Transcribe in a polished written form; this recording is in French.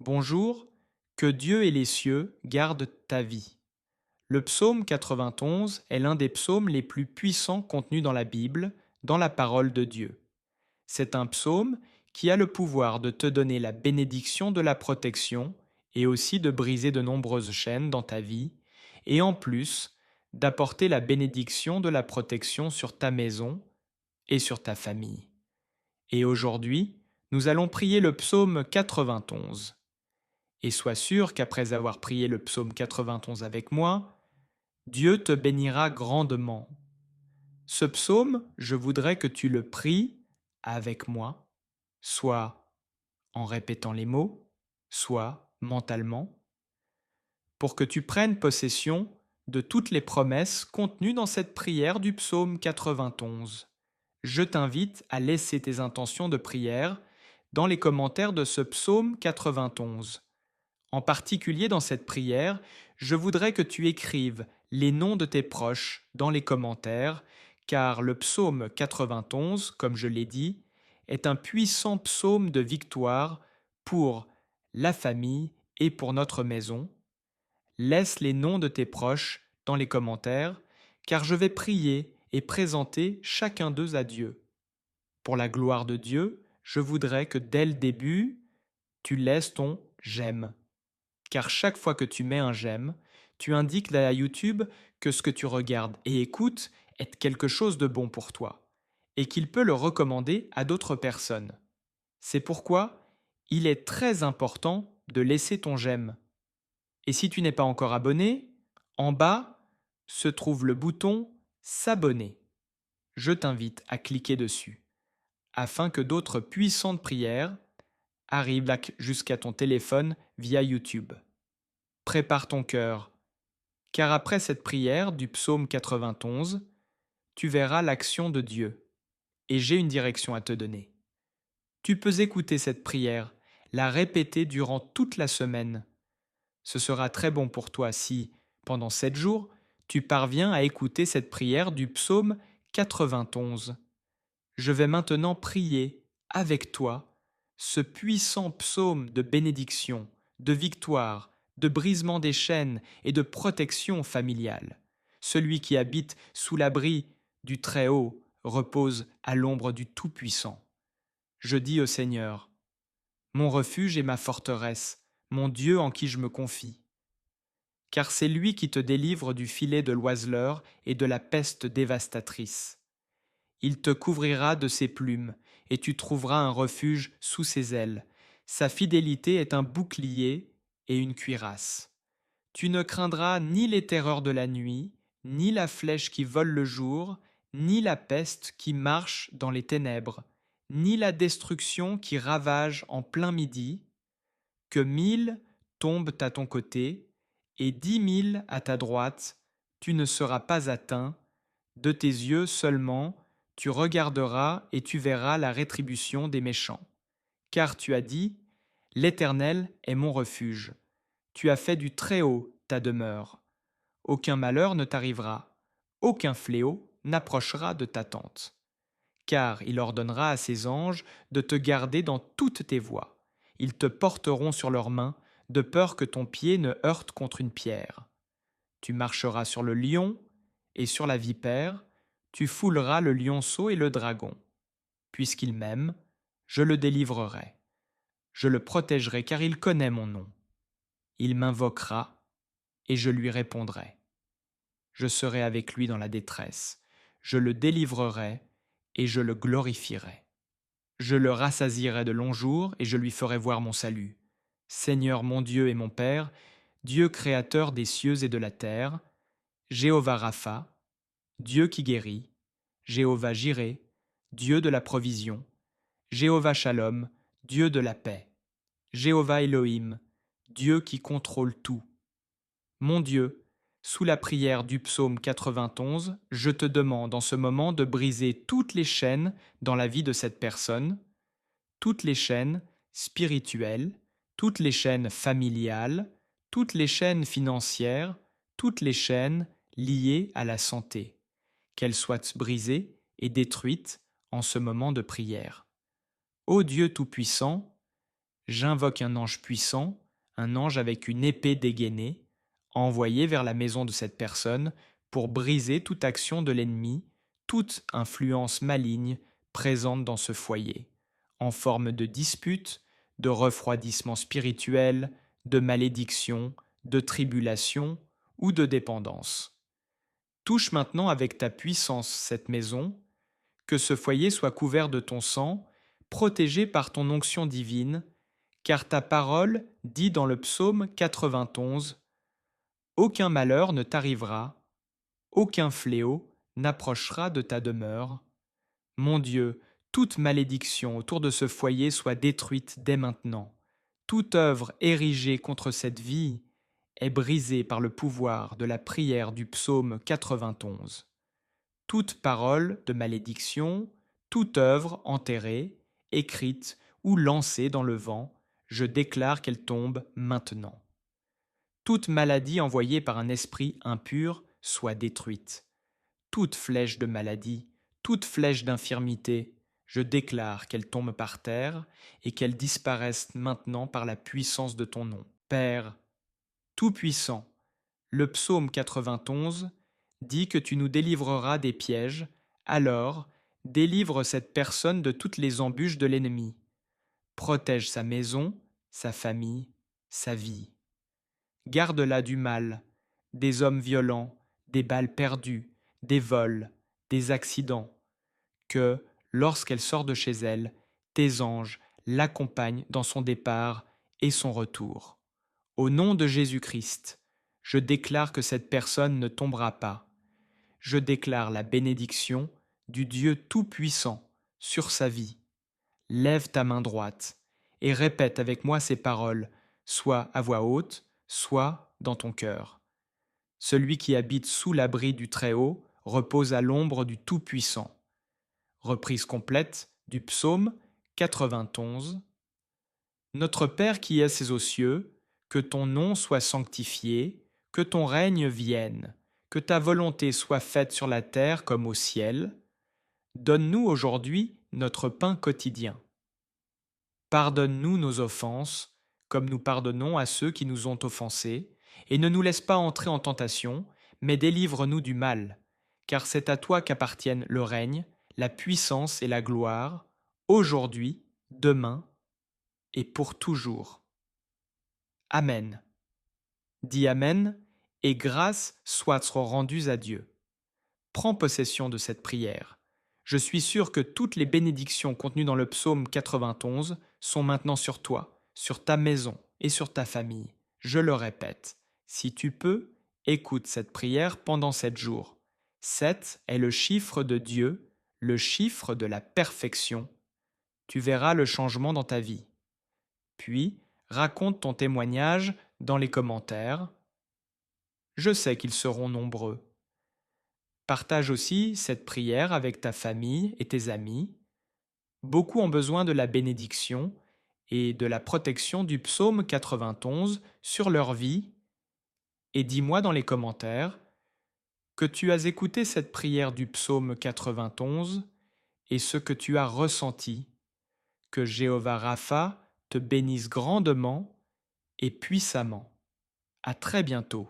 Bonjour, que Dieu et les cieux gardent ta vie. Le psaume 91 est l'un des psaumes les plus puissants contenus dans la Bible, dans la parole de Dieu. C'est un psaume qui a le pouvoir de te donner la bénédiction de la protection et aussi de briser de nombreuses chaînes dans ta vie, et en plus d'apporter la bénédiction de la protection sur ta maison et sur ta famille. Et aujourd'hui, nous allons prier le psaume 91. Et sois sûr qu'après avoir prié le psaume 91 avec moi, Dieu te bénira grandement. Ce psaume, je voudrais que tu le pries avec moi, soit en répétant les mots, soit mentalement, pour que tu prennes possession de toutes les promesses contenues dans cette prière du psaume 91. Je t'invite à laisser tes intentions de prière dans les commentaires de ce psaume 91. En particulier dans cette prière, je voudrais que tu écrives les noms de tes proches dans les commentaires, car le psaume 91, comme je l'ai dit, est un puissant psaume de victoire pour la famille et pour notre maison. Laisse les noms de tes proches dans les commentaires, car je vais prier et présenter chacun d'eux à Dieu. Pour la gloire de Dieu, je voudrais que dès le début, tu laisses ton j'aime. Car chaque fois que tu mets un j'aime, tu indiques à YouTube que ce que tu regardes et écoutes est quelque chose de bon pour toi, et qu'il peut le recommander à d'autres personnes. C'est pourquoi il est très important de laisser ton j'aime. Et si tu n'es pas encore abonné, en bas se trouve le bouton S'abonner. Je t'invite à cliquer dessus, afin que d'autres puissantes prières arrivent jusqu'à ton téléphone via YouTube. Prépare ton cœur, car après cette prière du psaume 91, tu verras l'action de Dieu, et j'ai une direction à te donner. Tu peux écouter cette prière, la répéter durant toute la semaine. Ce sera très bon pour toi si, pendant 7 jours, tu parviens à écouter cette prière du psaume 91. Je vais maintenant prier avec toi ce puissant psaume de bénédiction, de victoire, de brisement des chaînes et de protection familiale. Celui qui habite sous l'abri du Très-Haut repose à l'ombre du Tout-Puissant. Je dis au Seigneur, mon refuge et ma forteresse, mon Dieu en qui je me confie. Car c'est lui qui te délivre du filet de l'oiseleur et de la peste dévastatrice. Il te couvrira de ses plumes, et tu trouveras un refuge sous ses ailes. Sa fidélité est un bouclier et une cuirasse. Tu ne craindras ni les terreurs de la nuit, ni la flèche qui vole le jour, ni la peste qui marche dans les ténèbres, ni la destruction qui ravage en plein midi. Que 1000 tombent à ton côté, et 10 000 à ta droite, tu ne seras pas atteint. De tes yeux seulement, tu regarderas et tu verras la rétribution des méchants. Car tu as dit, l'Éternel est mon refuge. Tu as fait du Très-Haut ta demeure. Aucun malheur ne t'arrivera, aucun fléau n'approchera de ta tente. Car il ordonnera à ses anges de te garder dans toutes tes voies. Ils te porteront sur leurs mains, de peur que ton pied ne heurte contre une pierre. Tu marcheras sur le lion et sur la vipère, tu fouleras le lionceau et le dragon. Puisqu'il m'aime, je le délivrerai. Je le protégerai car il connaît mon nom. Il m'invoquera et je lui répondrai. Je serai avec lui dans la détresse. Je le délivrerai et je le glorifierai. Je le rassasierai de longs jours et je lui ferai voir mon salut. Seigneur mon Dieu et mon Père, Dieu créateur des cieux et de la terre, Jéhovah Rapha, Dieu qui guérit, Jéhovah Jiré, Dieu de la provision, Jéhovah Shalom, Dieu de la paix, Jéhovah Elohim, Dieu qui contrôle tout. Mon Dieu, sous la prière du psaume 91, je te demande en ce moment de briser toutes les chaînes dans la vie de cette personne, toutes les chaînes spirituelles, toutes les chaînes familiales, toutes les chaînes financières, toutes les chaînes liées à la santé, qu'elles soient brisées et détruites en ce moment de prière. Ô Dieu Tout-Puissant, J'invoque un ange puissant, un ange avec une épée dégainée, envoyé vers la maison de cette personne pour briser toute action de l'ennemi, toute influence maligne présente dans ce foyer, en forme de dispute, de refroidissement spirituel, de malédiction, de tribulation ou de dépendance. Touche maintenant avec ta puissance cette maison, que ce foyer soit couvert de ton sang, protégé par ton onction divine, car ta parole dit dans le psaume 91, aucun malheur ne t'arrivera, aucun fléau n'approchera de ta demeure. Mon Dieu, toute malédiction autour de ce foyer soit détruite dès maintenant. Toute œuvre érigée contre cette vie est brisée par le pouvoir de la prière du psaume 91. Toute parole de malédiction, toute œuvre enterrée, écrite ou lancée dans le vent, je déclare qu'elle tombe maintenant. Toute maladie envoyée par un esprit impur soit détruite. Toute flèche de maladie, toute flèche d'infirmité, je déclare qu'elle tombe par terre et qu'elle disparaisse maintenant par la puissance de ton nom. Père, Tout-Puissant, le psaume 91 dit que tu nous délivreras des pièges, alors délivre cette personne de toutes les embûches de l'ennemi. Protège sa maison, sa famille, sa vie. Garde-la du mal, des hommes violents, des balles perdues, des vols, des accidents. Que, lorsqu'elle sort de chez elle, tes anges l'accompagnent dans son départ et son retour. Au nom de Jésus-Christ, je déclare que cette personne ne tombera pas. Je déclare la bénédiction du Dieu Tout-Puissant sur sa vie. Lève ta main droite et répète avec moi ces paroles, soit à voix haute, soit dans ton cœur. Celui qui habite sous l'abri du Très-Haut repose à l'ombre du Tout-Puissant. Reprise complète du psaume 91. Notre Père qui es aux cieux, que ton nom soit sanctifié, que ton règne vienne, que ta volonté soit faite sur la terre comme au ciel. Donne-nous aujourd'hui notre pain quotidien. Pardonne-nous nos offenses, comme nous pardonnons à ceux qui nous ont offensés, et ne nous laisse pas entrer en tentation, mais délivre-nous du mal, car c'est à toi qu'appartiennent le règne, la puissance et la gloire, aujourd'hui, demain et pour toujours. Amen. Dis Amen, et grâce soit rendues à Dieu. Prends possession de cette prière. Je suis sûr que toutes les bénédictions contenues dans le psaume 91 sont maintenant sur toi, sur ta maison et sur ta famille. Je le répète, si tu peux, écoute cette prière pendant 7 jours. 7 est le chiffre de Dieu, le chiffre de la perfection. Tu verras le changement dans ta vie. Puis, raconte ton témoignage dans les commentaires. Je sais qu'ils seront nombreux. Partage aussi cette prière avec ta famille et tes amis. Beaucoup ont besoin de la bénédiction et de la protection du psaume 91 sur leur vie. Et dis-moi dans les commentaires que tu as écouté cette prière du psaume 91 et ce que tu as ressenti. Que Jéhovah Rapha te bénisse grandement et puissamment. À très bientôt.